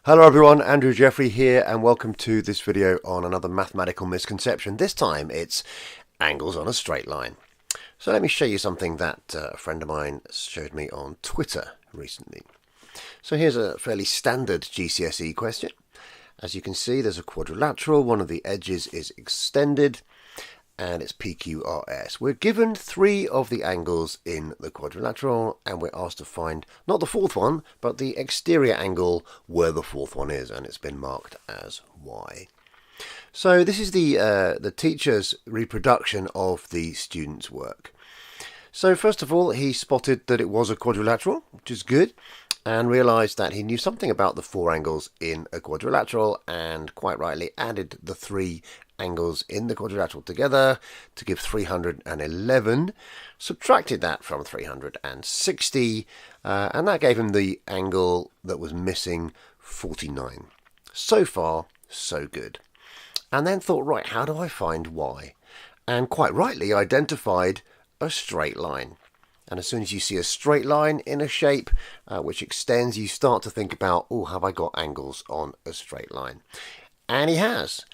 Hello everyone, Andrew Jeffrey here and welcome to this video on another mathematical misconception. This time it's angles on a straight line. So let me show you something that a friend of mine showed me on Twitter recently. So here's a fairly standard GCSE question. As you can see, there's a quadrilateral, one of the edges is extended and it's PQRS. We're given three of the angles in the quadrilateral and we're asked to find not the fourth one but the exterior angle where the fourth one is, and it's been marked as Y. So this is the teacher's reproduction of the student's work. So first of all, he spotted that it was a quadrilateral, which is good, and realized that he knew something about the four angles in a quadrilateral and quite rightly added the three angles in the quadrilateral together to give 311, subtracted that from 360, and that gave him the angle that was missing, 49. So far, so good. And then thought, right, how do I find Y? And quite rightly identified a straight line. And as soon as you see a straight line in a shape which extends, you start to think about, oh, have I got angles on a straight line? And he has.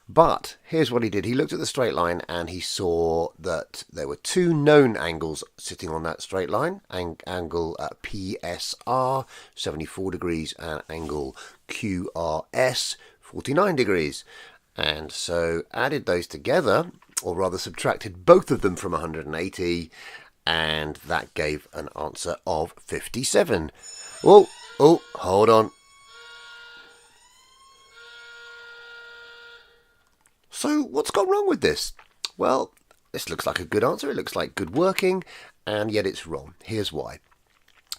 But here's what he did. He looked at the straight line and he saw that there were two known angles sitting on that straight line. Angle PSR, 74 degrees, and angle QRS, 49 degrees. And so added those together, or rather subtracted both of them from 180, and that gave an answer of 57. Oh, hold on. So what's gone wrong with this? Well, this looks like a good answer. It looks like good working, and yet it's wrong. Here's why.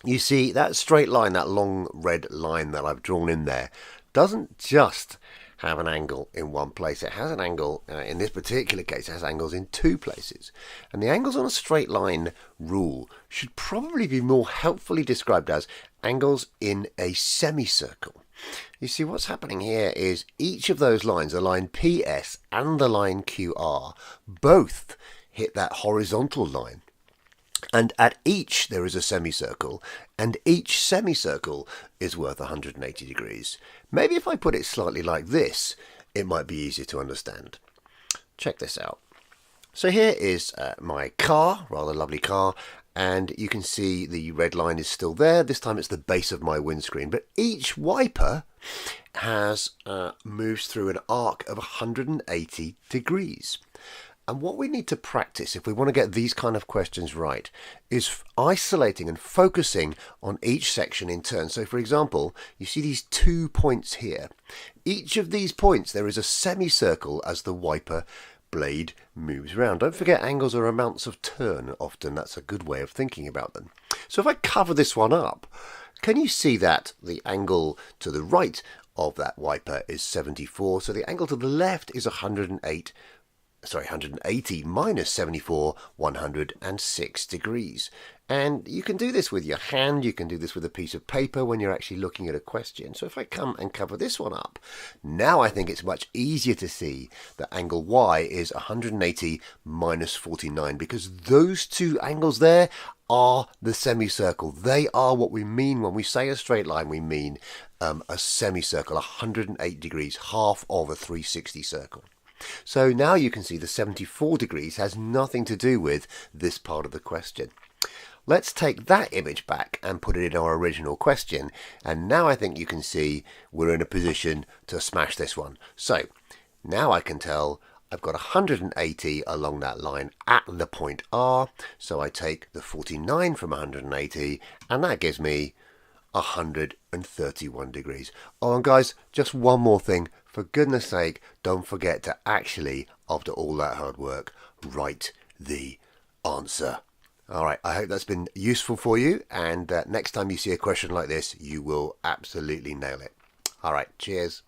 You see, that straight line, that long red line that I've drawn in there, doesn't just have an angle in one place. It has an angle, in this particular case, it has angles in two places. And the angles on a straight line rule should probably be more helpfully described as angles in a semicircle. You see, what's happening here is each of those lines, the line PS and the line QR, both hit that horizontal line. And at each there is a semicircle, and each semicircle is worth 180 degrees. Maybe if I put it slightly like this, it might be easier to understand. Check this out. So here is my car, rather lovely car, and you can see the red line is still there. This time it's the base of my windscreen, but each wiper has moves through an arc of 180 degrees. And what we need to practice if we want to get these kind of questions right is isolating and focusing on each section in turn. So for example, you see these 2 points here. Each of these points there is a semicircle as the wiper blade moves around. Don't forget, angles are amounts of turn often. That's a good way of thinking about them. So if I cover this one up, can you see that the angle to the right of that wiper is 74? So the angle to the left is 180 minus 74, 106 degrees. And you can do this with your hand, you can do this with a piece of paper when you're actually looking at a question. So if I come and cover this one up, now I think it's much easier to see that angle Y is 180 minus 49, because those two angles there are the semicircle. They are what we mean when we say a straight line. We mean a semicircle, 108 degrees, half of a 360 circle. So now you can see the 74 degrees has nothing to do with this part of the question. Let's take that image back and put it in our original question, and now I think you can see we're in a position to smash this one. So now I can tell I've got 180 along that line at the point R, so I take the 49 from 180 and that gives me 131 degrees. Oh, and guys, just one more thing. For goodness sake, don't forget to actually, after all that hard work, write the answer. All right, I hope that's been useful for you, and next time you see a question like this, you will absolutely nail it. All right, cheers.